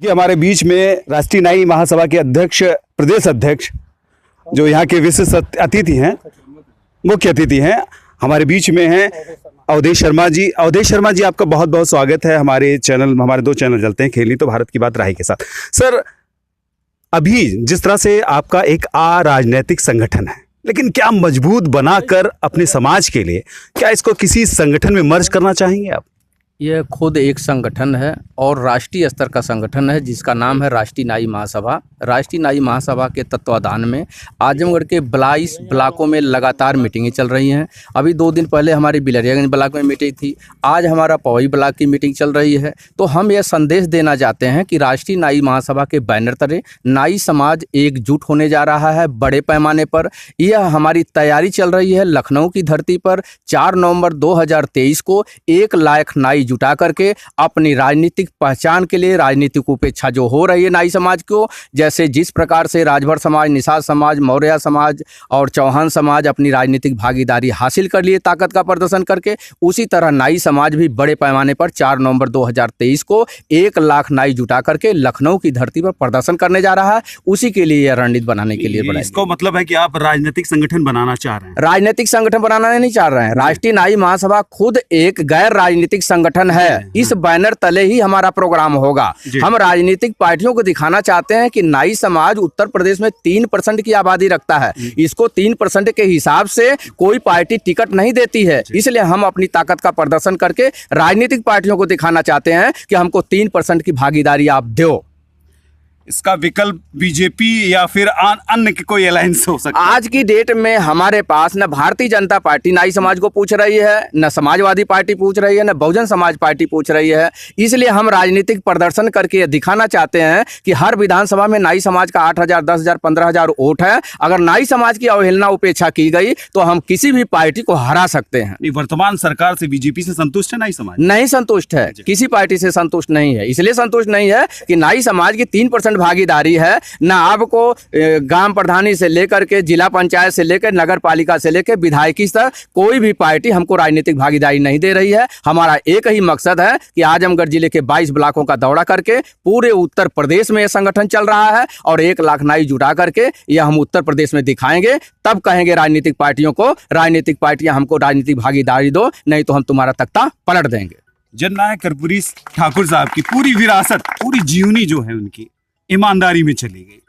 देखिए हमारे बीच में राष्ट्रीय नाई महासभा के अध्यक्ष, प्रदेश अध्यक्ष, जो यहाँ के विशिष्ट अतिथि हैं, मुख्य अतिथि हैं, हमारे बीच में हैं अवधेश शर्मा जी। अवधेश शर्मा जी, आपका बहुत बहुत स्वागत है हमारे चैनल। हमारे दो चैनल चलते हैं, खेलनी तो भारत की बात, राही के साथ। सर, अभी जिस तरह से आपका एक राजनीतिक संगठन है, लेकिन क्या मजबूत बनाकर अपने समाज के लिए क्या इसको किसी संगठन में मर्ज करना चाहेंगे आप? यह खुद एक संगठन है और राष्ट्रीय स्तर का संगठन है जिसका नाम है राष्ट्रीय नाई महासभा। राष्ट्रीय नाई महासभा के तत्वाधान में आजमगढ़ के 22 ब्लॉकों में लगातार मीटिंगें चल रही हैं। अभी 2 दिन पहले हमारी बिलरियागंज ब्लॉक में मीटिंग थी, आज हमारा पवई ब्लॉक की मीटिंग चल रही है। तो हम यह संदेश देना चाहते हैं कि राष्ट्रीय नाई महासभा के बैनर तले नाई समाज एकजुट होने जा रहा है बड़े पैमाने पर। यह हमारी तैयारी चल रही है। लखनऊ की धरती पर 4 नवंबर 2023 को 1 लाख नाई जुटा करके अपनी राजनीतिक पहचान के लिए, राजनीतिक उपेक्षा जो हो रही है नाई समाज को, जैसे जिस प्रकार से राजभर समाज, निषाद समाज, मौर्य समाज और चौहान समाज अपनी राजनीतिक भागीदारी हासिल कर लिए ताकत का प्रदर्शन करके, उसी तरह नाई समाज भी बड़े पैमाने पर 4 नवंबर 2023 को 1 लाख नाई जुटा करके लखनऊ की धरती पर प्रदर्शन करने जा रहा है। उसी के लिए यह रणनीति बनाने के लिए बनाया। इसको मतलब है कि आप राजनीतिक संगठन बनाना चाह रहे हैं? राजनीतिक संगठन बनाना नहीं चाह रहे हैं। राष्ट्रीय नाई महासभा खुद एक गैर राजनीतिक संगठन है। इस बैनर तले ही हमारा प्रोग्राम होगा। हम राजनीतिक पार्टियों को दिखाना चाहते हैं कि नाई समाज उत्तर प्रदेश में 3% की आबादी रखता है। इसको 3% के हिसाब से कोई पार्टी टिकट नहीं देती है। इसलिए हम अपनी ताकत का प्रदर्शन करके राजनीतिक पार्टियों को दिखाना चाहते हैं कि हमको 3% की भागीदारी आप दो। इसका विकल्प बीजेपी या फिर अन्य की कोई अलायंस हो सकता है? आज की डेट में हमारे पास न भारतीय जनता पार्टी नाई समाज को पूछ रही है, न समाजवादी पार्टी पूछ रही है, न बहुजन समाज पार्टी पूछ रही है। इसलिए हम राजनीतिक प्रदर्शन करके दिखाना चाहते हैं कि हर विधानसभा में नाई समाज का 8,000, 10,000, 15,000 वोट है। अगर नाई समाज की अवहेलना उपेक्षा की गई तो हम किसी भी पार्टी को हरा सकते हैं। वर्तमान सरकार से, बीजेपी से संतुष्ट है नाई समाज? नहीं संतुष्ट है, किसी पार्टी से संतुष्ट नहीं है। इसलिए संतुष्ट नहीं है कि नाई समाज की 3% भागीदारी है। ना आपको ग्राम प्रधानी से लेकर के जिला पंचायत से लेकर नगर पालिका से लेकर विधायकी तक कोई भी पार्टी हमको राजनीतिक भागीदारी नहीं दे रही है। हमारा एक ही मकसद है कि आजमगढ़ जिले के 22 ब्लॉकों का दौरा करके पूरे उत्तर प्रदेश में यह संगठन चल रहा है और 1 लाख नाई जुटा करके यह हम उत्तर प्रदेश में दिखाएंगे। तब कहेंगे राजनीतिक पार्टियों को, राजनीतिक पार्टियां हमको राजनीतिक भागीदारी दो, नहीं तो हम तुम्हारा तख्ता पलट देंगे। जननायक कर्पूरी ठाकुर साहब की पूरी विरासत, पूरी जीवनी जो है उनकी ईमानदारी में चली गई।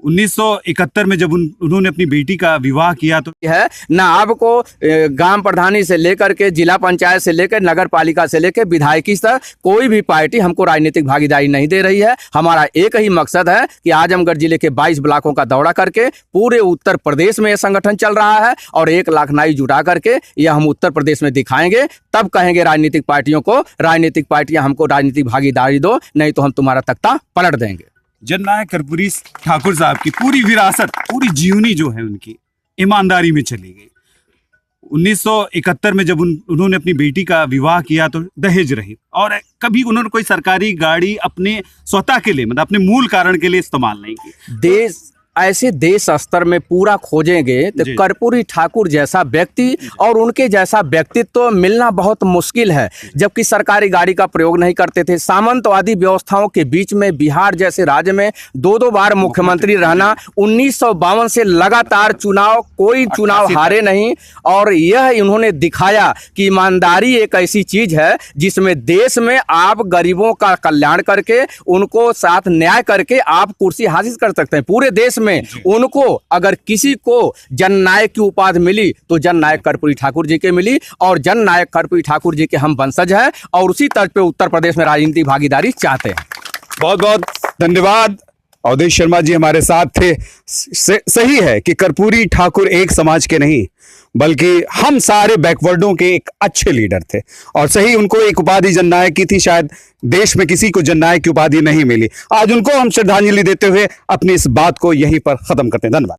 1971 में जब उन्होंने अपनी बेटी का विवाह किया तो है ना आपको ग्राम प्रधानी से लेकर के जिला पंचायत से लेकर नगर पालिका से लेकर विधायकी तक कोई भी पार्टी हमको राजनीतिक भागीदारी नहीं दे रही है। हमारा एक ही मकसद है कि आजमगढ़ जिले के 22 ब्लॉकों का दौरा करके पूरे उत्तर प्रदेश में यह संगठन चल रहा है और 1 लाख नाई जुटा करके यह हम उत्तर प्रदेश में दिखाएंगे। तब कहेंगे राजनीतिक पार्टियों को, राजनीतिक पार्टियां हमको राजनीतिक भागीदारी दो, नहीं तो हम तुम्हारा तख्ता पलट देंगे। जननायक कर्पूरी ठाकुर साहब की पूरी विरासत, पूरी जीवनी जो है उनकी ईमानदारी में चली गई। 1971 में जब उन्होंने अपनी बेटी का विवाह किया तो दहेज रहित, और कभी उन्होंने कोई सरकारी गाड़ी अपने स्वतः के लिए, मतलब अपने मूल कारण के लिए इस्तेमाल नहीं की। ऐसे देश स्तर में पूरा खोजेंगे तो कर्पूरी ठाकुर जैसा व्यक्ति और उनके जैसा व्यक्तित्व तो मिलना बहुत मुश्किल है। जबकि सरकारी गाड़ी का प्रयोग नहीं करते थे। सामंतवादी व्यवस्थाओं के बीच में बिहार जैसे राज्य में 2-2 बार मुख्यमंत्री रहना, 1952 से लगातार कोई चुनाव हारे नहीं। और यह इन्होंने दिखाया कि ईमानदारी एक ऐसी चीज है जिसमें देश में आप गरीबों का कल्याण करके, उनको साथ न्याय करके आप कुर्सी हासिल कर सकते हैं। पूरे देश में उनको अगर किसी को जननायक की उपाधि मिली तो जननायक कर्पूरी ठाकुर जी के मिली, और जननायक कर्पूरी ठाकुर जी के हम वंशज हैं और उसी तर्ज पे उत्तर प्रदेश में राजनीतिक भागीदारी चाहते हैं। बहुत बहुत धन्यवाद। अवधेश शर्मा जी हमारे साथ थे। सही है कि कर्पूरी ठाकुर एक समाज के नहीं बल्कि हम सारे बैकवर्डों के एक अच्छे लीडर थे, और सही उनको एक उपाधि जननायक की थी। शायद देश में किसी को जननायक की उपाधि नहीं मिली। आज उनको हम श्रद्धांजलि देते हुए अपनी इस बात को यहीं पर खत्म करते हैं। धन्यवाद।